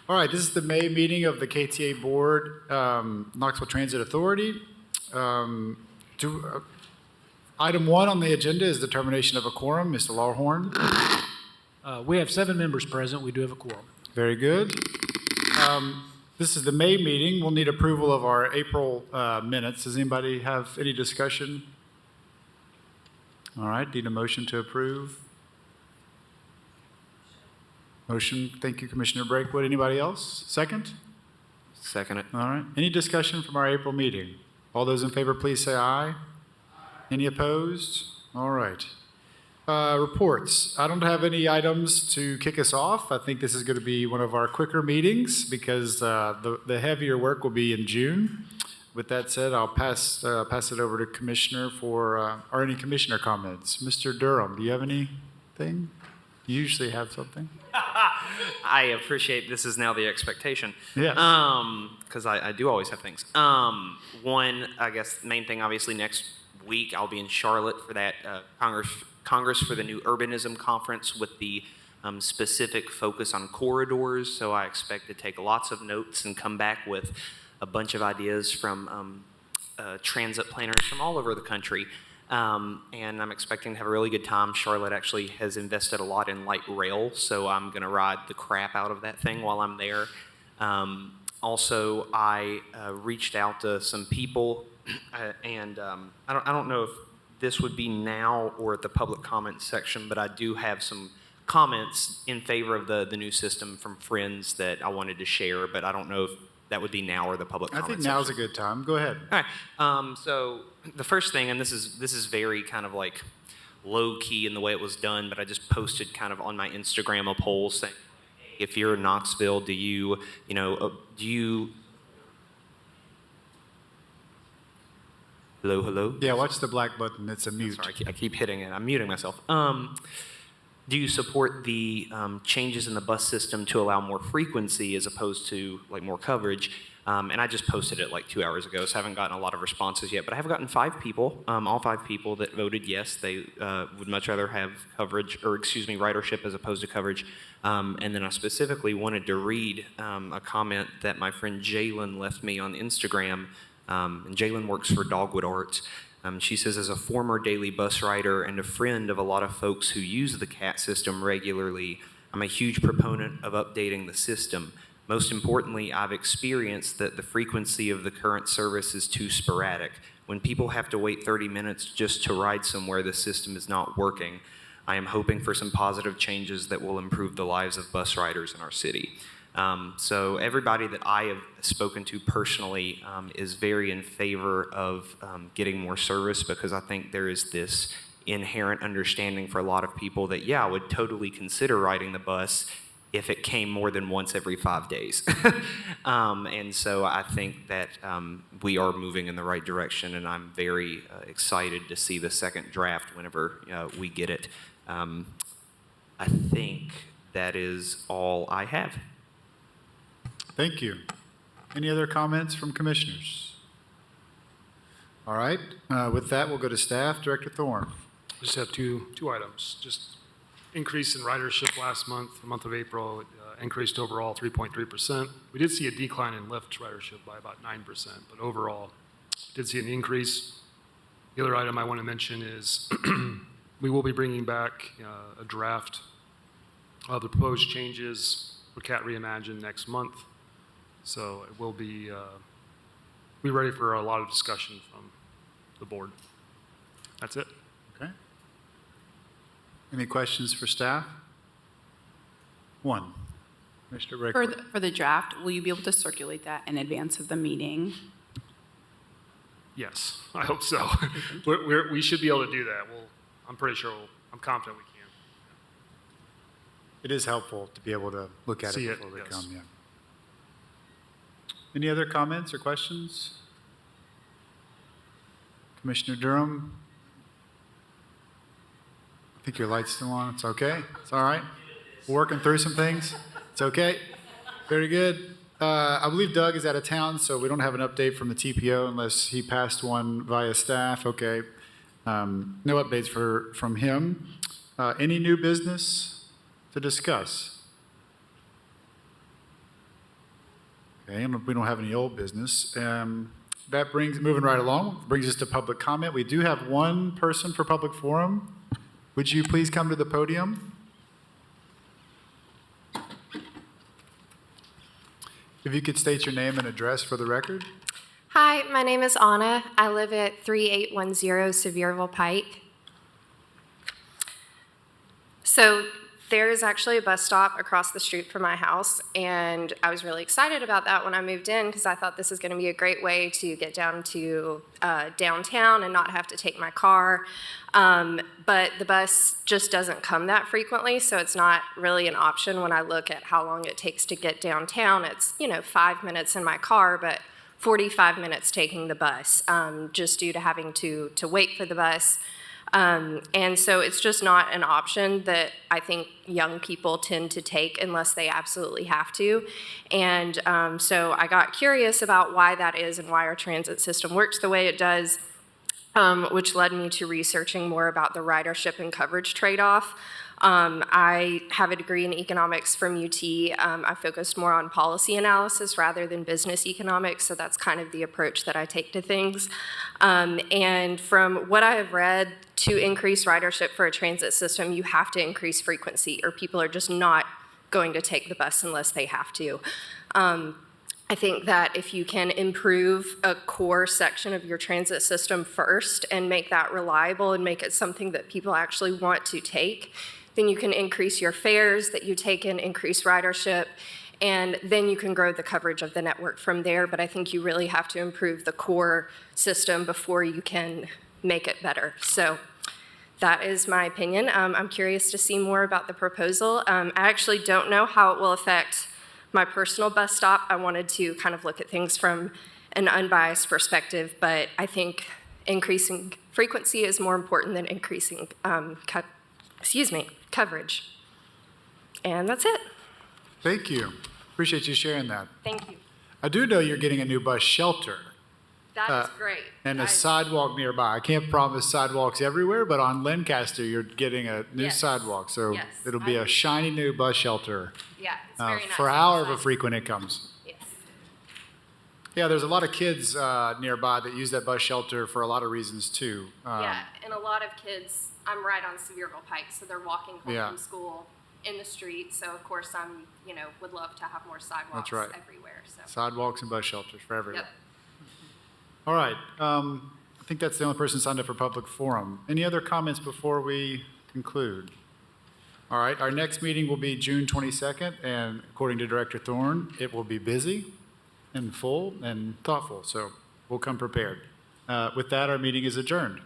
All right, this is the May meeting of the KTA Board, Knoxville Transit Authority. Item 1 on the agenda is determination of a quorum. Mr. Lawhorn. We have 7 members present. We do have a quorum. Very good. This is the May meeting. We'll need approval of our April minutes. Does anybody have any discussion? All right, need a motion to approve. Motion. Thank you, Commissioner Brakewood. Anybody else? Second? Second it. All right. Any discussion from our April meeting? All those in favor, please say aye. Any opposed? All right. Reports. I don't have any items to kick us off. I think this is going to be one of our quicker meetings because the heavier work will be in June. With that said, I'll pass it over to Commissioner for or any Commissioner comments. Mr. Durham, do you have anything? You usually have something. I appreciate this is now the expectation. Yes. Because I do always have things. One, I guess, main thing, obviously, next week I'll be in Charlotte for that Congress for the New Urbanism Conference with the specific focus on corridors. So I expect to take lots of notes and come back with a bunch of ideas from transit planners from all over the country. And I'm expecting to have a really good time. Charlotte actually has invested a lot in light rail, so I'm going to ride the crap out of that thing while I'm there. Also, I reached out to some people, and I don't know if this would be now or at the public comment section, but I do have some comments in favor of the new system from friends that I wanted to share, but I don't know if that would be now or the public comment section. I think now's a good time. Go ahead. All right. So the first thing, and this is very kind of like low key in the way it was done, but I just posted kind of on my Instagram a poll saying, hey, if you're in Knoxville, do you hello? Yeah, watch the black button. It's a mute. Sorry, I keep hitting it. I'm muting myself. Do you support the changes in the bus system to allow more frequency as opposed to like more coverage? And I just posted it like 2 hours ago, so I haven't gotten a lot of responses yet. But I have gotten 5 people, all 5 people that voted yes. They would much rather have coverage, or excuse me, ridership as opposed to coverage. And then I specifically wanted to read a comment that my friend Jalen left me on Instagram. And Jalen works for Dogwood Arts. She says, as a former daily bus rider and a friend of a lot of folks who use the CAT system regularly, I'm a huge proponent of updating the system. Most importantly, I've experienced that the frequency of the current service is too sporadic. When people have to wait 30 minutes just to ride somewhere, the system is not working. I am hoping for some positive changes that will improve the lives of bus riders in our city. So everybody that I have spoken to personally is very in favor of getting more service, because I think there is this inherent understanding for a lot of people that, yeah, I would totally consider riding the bus if it came more than once every 5 days. And so I think that we are moving in the right direction, and I'm very excited to see the second draft whenever we get it. I think that is all I have. Thank you. Any other comments from commissioners? All right. With that, we'll go to staff. Director Thorne. I just have two items. Just increase in ridership last month, the month of April, increased overall 3.3%. We did see a decline in Lyft ridership by about 9%, but overall, did see an increase. The other item I want to mention is we will be bringing back a draft of the proposed changes for CAT Reimagined next month. So it will be ready for a lot of discussion from the board. That's it. Okay. Any questions for staff? One. Mr. Rick. For the draft, will you be able to circulate that in advance of the meeting? Yes, I hope so. We should be able to do that. I'm confident we can. It is helpful to be able to look at See it it, before they yes. come. Yeah. Any other comments or questions? Commissioner Durham? I think your light's still on. It's okay. It's all right. We're working through some things. It's okay. Very good. I believe Doug is out of town, so we don't have an update from the TPO unless he passed one via staff. Okay. No updates from him. Any new business to discuss? Okay, and we don't have any old business. That brings, moving right along, brings us to public comment. We do have one person for public forum. Would you please come to the podium? If you could state your name and address for the record. Hi, my name is Anna. I live at 3810 Sevierville Pike. So there is actually a bus stop across the street from my house, and I was really excited about that when I moved in because I thought this is going to be a great way to get down to downtown and not have to take my car. But the bus just doesn't come that frequently, so it's not really an option when I look at how long it takes to get downtown. It's, 5 minutes in my car, but 45 minutes taking the bus, just due to having to wait for the bus. And so it's just not an option that I think young people tend to take unless they absolutely have to. And so I got curious about why that is and why our transit system works the way it does, which led me to researching more about the ridership and coverage trade-off. I have a degree in economics from UT. I focused more on policy analysis rather than business economics, so that's kind of the approach that I take to things. And from what I have read, to increase ridership for a transit system, you have to increase frequency, or people are just not going to take the bus unless they have to. I think that if you can improve a core section of your transit system first and make that reliable and make it something that people actually want to take, then you can increase your fares that you take and increase ridership, and then you can grow the coverage of the network from there. But I think you really have to improve the core system before you can make it better. So that is my opinion. I'm curious to see more about the proposal. I actually don't know how it will affect my personal bus stop. I wanted to kind of look at things from an unbiased perspective, but I think increasing frequency is more important than increasing coverage. And that's it. Thank you. Appreciate you sharing that. Thank you. I do know you're getting a new bus shelter That is great. and a sidewalk nearby. I can't promise sidewalks everywhere, but on Lancaster, you're getting a new Yes. sidewalk. So Yes. it'll be a shiny new bus shelter Yeah, it's very nice. for however frequent it comes. Yes. Yeah, there's a lot of kids nearby that use that bus shelter for a lot of reasons too. Yeah, and a lot of kids, I'm right on Sevierville Pike, so they're walking home Yeah. from school in the street. So of course I'm, would love to have more sidewalks right. everywhere. So. Sidewalks and bus shelters for everyone. Yep. All right. I think that's the only person signed up for public forum. Any other comments before we conclude? All right. Our next meeting will be June 22nd, and according to Director Thorne, it will be busy and full and thoughtful. So we'll come prepared. With that, our meeting is adjourned.